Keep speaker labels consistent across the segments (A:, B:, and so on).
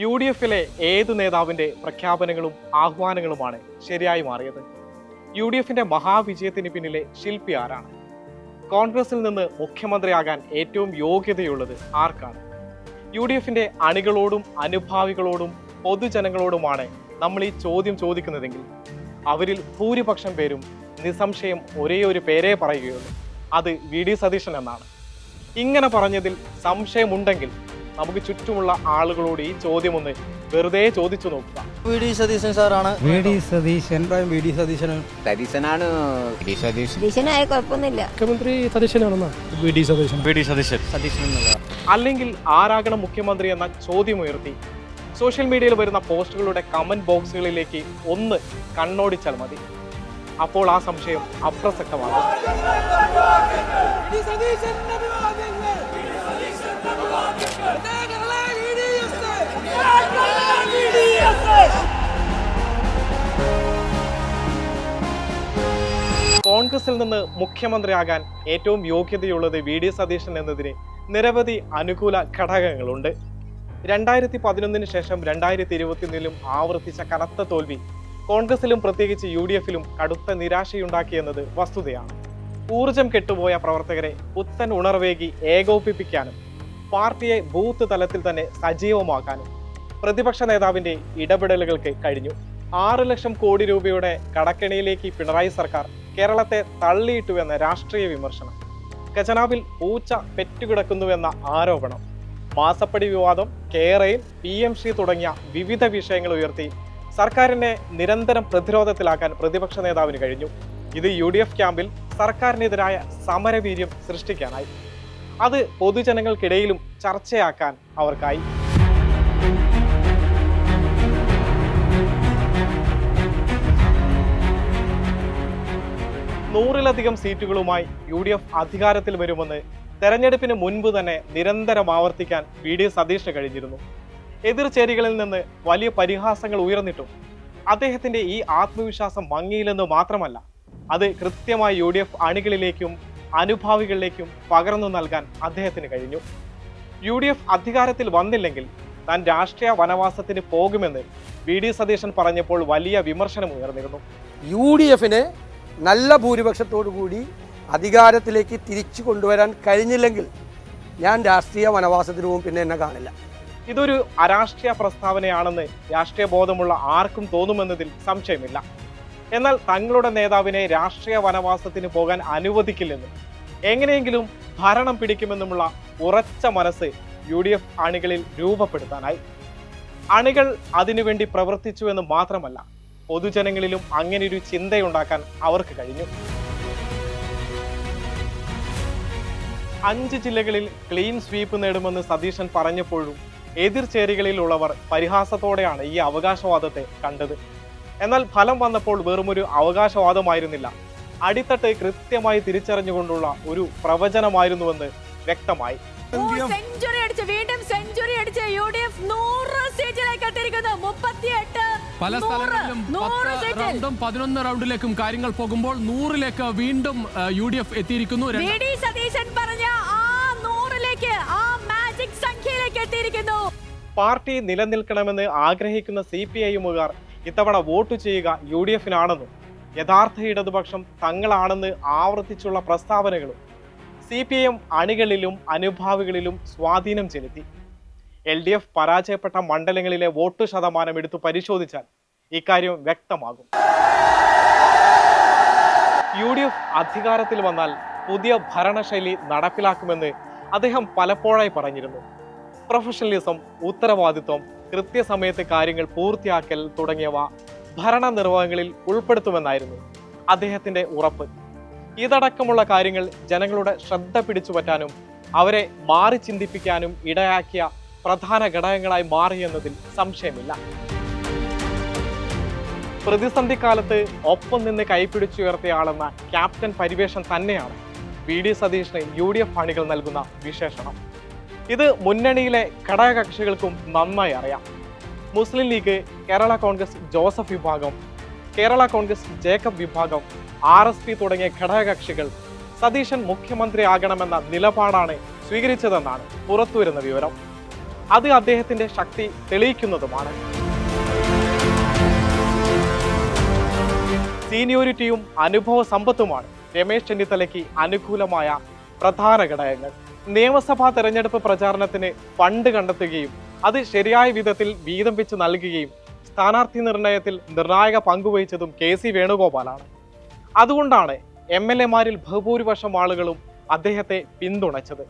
A: UDFിലെ ഏതു നേതാവിന്റെ പ്രഖ്യാപനങ്ങളും ആഹ്വാനങ്ങളുമാണ് ശരിയായി മാറിയത്? UDFിന്റെ മഹാവിജയത്തിന് പിന്നിലെ ശില്പി ആരാണ്? കോൺഗ്രസിൽ നിന്ന് മുഖ്യമന്ത്രിയാകാൻ ഏറ്റവും യോഗ്യതയുള്ളത് ആർക്കാണ്? UDFിന്റെ അണികളോടും അനുഭാവികളോടും പൊതുജനങ്ങളോടുമാണ് നമ്മൾ ഈ ചോദ്യം ചോദിക്കുന്നതെങ്കിൽ അവരിൽ ഭൂരിപക്ഷം പേരും നിസ്സംശയം ഒരേ ഒരു പേരേ പറയുകയുള്ളൂ, അത് VD സതീശൻ എന്നാണ്. ഇങ്ങനെ പറഞ്ഞതിൽ സംശയമുണ്ടെങ്കിൽ നമുക്ക് ചുറ്റുമുള്ള ആളുകളോട് ഈ ചോദ്യം ഒന്ന് വെറുതെ ചോദിച്ചു നോക്കുക.
B: VD സതീശൻ സാറാണ്.
C: സതീശനായ കുഴപ്പമൊന്നുമില്ല.
B: മുഖ്യമന്ത്രി സതീശനാണെന്നാ.
A: അല്ലെങ്കിൽ ആരാകണം മുഖ്യമന്ത്രി എന്ന ചോദ്യമുയർത്തി സോഷ്യൽ മീഡിയയിൽ വരുന്ന പോസ്റ്റുകളുടെ കമന്റ് ബോക്സുകളിലേക്ക് ഒന്ന് കണ്ണോടിച്ചാൽ മതി. അപ്പോൾ ആ സംശയം അപ്രസക്തമാകും. കോൺഗ്രസിൽ നിന്ന് മുഖ്യമന്ത്രിയാകാൻ ഏറ്റവും യോഗ്യതയുള്ളത് VD സതീശൻ എന്നതിന് നിരവധി അനുകൂല ഘടകങ്ങളുണ്ട്. 2011 ശേഷം 2021 ആവർത്തിച്ച കനത്ത തോൽവി കോൺഗ്രസിലും പ്രത്യേകിച്ച് UDFിലും കടുത്ത നിരാശയുണ്ടാക്കിയെന്നത് വസ്തുതയാണ്. ഊർജം കെട്ടുപോയ പ്രവർത്തകരെ പുത്തൻ ഉണർവേകി ഏകോപിപ്പിക്കാനും പാർട്ടിയെ ബൂത്ത് തലത്തിൽ തന്നെ സജീവമാക്കാനും പ്രതിപക്ഷ നേതാവിന്റെ ഇടപെടലുകൾക്ക് കഴിഞ്ഞു. 6 ലക്ഷം കോടി രൂപയുടെ കടക്കെണിയിലേക്ക് പിണറായി സർക്കാർ കേരളത്തെ തള്ളിയിട്ടുവെന്ന രാഷ്ട്രീയ വിമർശനം, ഖജനാവിൽ പൂച്ച പെറ്റുകിടക്കുന്നുവെന്ന ആരോപണം, മാസപ്പടി വിവാദം, കേരയിൽ PMC തുടങ്ങിയ വിവിധ വിഷയങ്ങൾ ഉയർത്തി സർക്കാരിനെ നിരന്തരം പ്രതിരോധത്തിലാക്കാൻ പ്രതിപക്ഷ നേതാവിന് കഴിഞ്ഞു. ഇത് UDF ക്യാമ്പിൽ സർക്കാരിനെതിരായ സമരവീര്യം സൃഷ്ടിക്കാനായി. അത് പൊതുജനങ്ങൾക്കിടയിലും ചർച്ചയാക്കാൻ അവർക്കായി. നൂറിലധികം സീറ്റുകളുമായി UDF അധികാരത്തിൽ വരുമെന്ന് തെരഞ്ഞെടുപ്പിന് മുൻപ് തന്നെ നിരന്തരം ആവർത്തിക്കാൻ VD സതീശന് കഴിഞ്ഞിരുന്നു. എതിർചേരികളിൽ നിന്ന് വലിയ പരിഹാസങ്ങൾ ഉയർന്നിട്ടും അദ്ദേഹത്തിന്റെ ഈ ആത്മവിശ്വാസം മങ്ങിയില്ലെന്ന് മാത്രമല്ല, അത് കൃത്യമായി UDF അണികളിലേക്കും അനുഭാവികളിലേക്കും പകർന്നു നൽകാൻ അദ്ദേഹത്തിന് കഴിഞ്ഞു. UDF അധികാരത്തിൽ വന്നില്ലെങ്കിൽ താൻ രാഷ്ട്രീയ വനവാസത്തിന് പോകുമെന്ന് VD സതീശൻ പറഞ്ഞപ്പോൾ വലിയ വിമർശനം ഉയർന്നിരുന്നു.
B: UDFിനെ നല്ല ഭൂരിപക്ഷത്തോടു കൂടി അധികാരത്തിലേക്ക് തിരിച്ചു കൊണ്ടുവരാൻ കഴിഞ്ഞില്ലെങ്കിൽ ഞാൻ രാഷ്ട്രീയ വനവാസത്തിന് പോകും, പിന്നെ എന്നെ കാണില്ല.
A: ഇതൊരു അരാഷ്ട്രീയ പ്രസ്താവനയാണെന്ന് രാഷ്ട്രീയ ബോധമുള്ള ആർക്കും തോന്നുമെന്നതിൽ സംശയമില്ല. എന്നാൽ തങ്ങളുടെ നേതാവിനെ രാഷ്ട്രീയ വനവാസത്തിന് പോകാൻ അനുവദിക്കില്ലെന്നും എങ്ങനെയെങ്കിലും ഭരണം പിടിക്കുമെന്നുമുള്ള ഉറച്ച മനസ്സ് UDF അണികളിൽ രൂപപ്പെടുത്താനായി. അണികൾ അതിനുവേണ്ടി പ്രവർത്തിച്ചുവെന്ന് മാത്രമല്ല, പൊതുജനങ്ങളിലും അങ്ങനെയൊരു ചിന്തയുണ്ടാക്കാൻ അവർക്ക് കഴിഞ്ഞു. 5 ജില്ലകളിൽ ക്ലീൻ സ്വീപ്പ് നേടുമെന്ന് സതീശൻ പറഞ്ഞപ്പോഴും എതിർചേരികളിലുള്ളവർ പരിഹാസത്തോടെയാണ് ഈ അവകാശവാദത്തെ കണ്ടത്. എന്നാൽ ഫലം വന്നപ്പോൾ വെറുമൊരു അവകാശവാദമായിരുന്നില്ല, അടിത്തട്ട് കൃത്യമായി തിരിച്ചറിഞ്ഞുകൊണ്ടുള്ള ഒരു പ്രവചനമായിരുന്നുവെന്ന് വ്യക്തമായി.
D: പല സ്ഥലങ്ങളിലും 10 റൗണ്ടും 11 റൗണ്ടിലേക്കും കാര്യങ്ങൾ പോകുമ്പോൾ 100ലേക്ക് വീണ്ടും UDF എത്തിയിരിക്കുന്നു.
A: പാർട്ടി നിലനിൽക്കണമെന്ന് ആഗ്രഹിക്കുന്ന CPIമുകാർ ഇത്തവണ വോട്ട് ചെയ്യുക UDFിനാണെന്നും യഥാർത്ഥ ഇടതുപക്ഷം തങ്ങളാണെന്ന് ആവർത്തിച്ചുള്ള പ്രസ്താവനകളും CPIM അണികളിലും അനുഭാവികളിലും സ്വാധീനം ചെലുത്തി. LDF പരാജയപ്പെട്ട മണ്ഡലങ്ങളിലെ വോട്ട് ശതമാനം എടുത്തു പരിശോധിച്ചാൽ ഇക്കാര്യം വ്യക്തമാകും. UDF അധികാരത്തിൽ വന്നാൽ പുതിയ ഭരണശൈലി നടപ്പിലാക്കുമെന്ന് അദ്ദേഹം പലപ്പോഴായി പറഞ്ഞിരുന്നു. പ്രൊഫഷണലിസം, ഉത്തരവാദിത്വം, കൃത്യസമയത്ത് കാര്യങ്ങൾ പൂർത്തിയാക്കൽ തുടങ്ങിയവ ഭരണ നിർവഹണങ്ങളിൽ ഉൾപ്പെടുത്തുമെന്നായിരുന്നു അദ്ദേഹത്തിന്റെ ഉറപ്പ്. ഇതടക്കമുള്ള കാര്യങ്ങൾ ജനങ്ങളുടെ ശ്രദ്ധ പിടിച്ചുപറ്റാനും അവരെ മാറി ചിന്തിപ്പിക്കാനും ഇടയാക്കിയ പ്രധാന ഘടകങ്ങളായി മാറിയെന്നതിൽ സംശയമില്ല. പ്രതിസന്ധി കാലത്ത് ഒപ്പം നിന്ന് കൈപിടിച്ചുയർത്തിയാളെന്ന ക്യാപ്റ്റൻ പരിവേഷം തന്നെയാണ് VD സതീശന് UDF അണികൾ നൽകുന്ന വിശേഷണം. ഇത് മുന്നണിയിലെ ഘടകകക്ഷികൾക്കും നന്നായി അറിയാം. മുസ്ലിം ലീഗ്, കേരള കോൺഗ്രസ് ജോസഫ് വിഭാഗം, കേരള കോൺഗ്രസ് ജേക്കബ് വിഭാഗം, RSP തുടങ്ങിയ ഘടകകക്ഷികൾ സതീശൻ മുഖ്യമന്ത്രിയാകണമെന്ന നിലപാടാണ് സ്വീകരിച്ചതെന്നാണ് പുറത്തുവരുന്ന വിവരം. അത് അദ്ദേഹത്തിന്റെ ശക്തി തെളിയിക്കുന്നതുമാണ്. സീനിയോരിറ്റിയും അനുഭവ സമ്പത്തുമാണ് രമേശ് ചെന്നിത്തലയ്ക്ക് അനുകൂലമായ പ്രധാന ഘടകങ്ങൾ. നിയമസഭാ തെരഞ്ഞെടുപ്പ് പ്രചാരണത്തിന് ഫണ്ട് കണ്ടെത്തുകയും അത് ശരിയായ വിധത്തിൽ വീതം വെച്ച് നൽകുകയും സ്ഥാനാർത്ഥി നിർണയത്തിൽ നിർണായക പങ്കുവഹിച്ചതും KC വേണുഗോപാലാണ്. അതുകൊണ്ടാണ് MLA-മാരിൽ ബഹുഭൂരിപക്ഷം ആളുകളും അദ്ദേഹത്തെ പിന്തുണച്ചത്.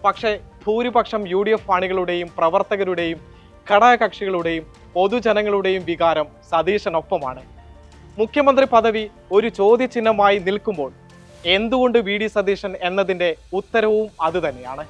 A: പക്ഷേ ഭൂരിപക്ഷം UDF അണികളുടെയും പ്രവർത്തകരുടെയും ഘടകകക്ഷികളുടെയും പൊതുജനങ്ങളുടെയും വികാരം സതീശനൊപ്പമാണ്. മുഖ്യമന്ത്രി പദവി ഒരു ചോദ്യചിഹ്നമായി നിൽക്കുമ്പോൾ എന്തുകൊണ്ട് VD സതീശൻ എന്നതിൻ്റെ ഉത്തരവും അതുതന്നെയാണ്.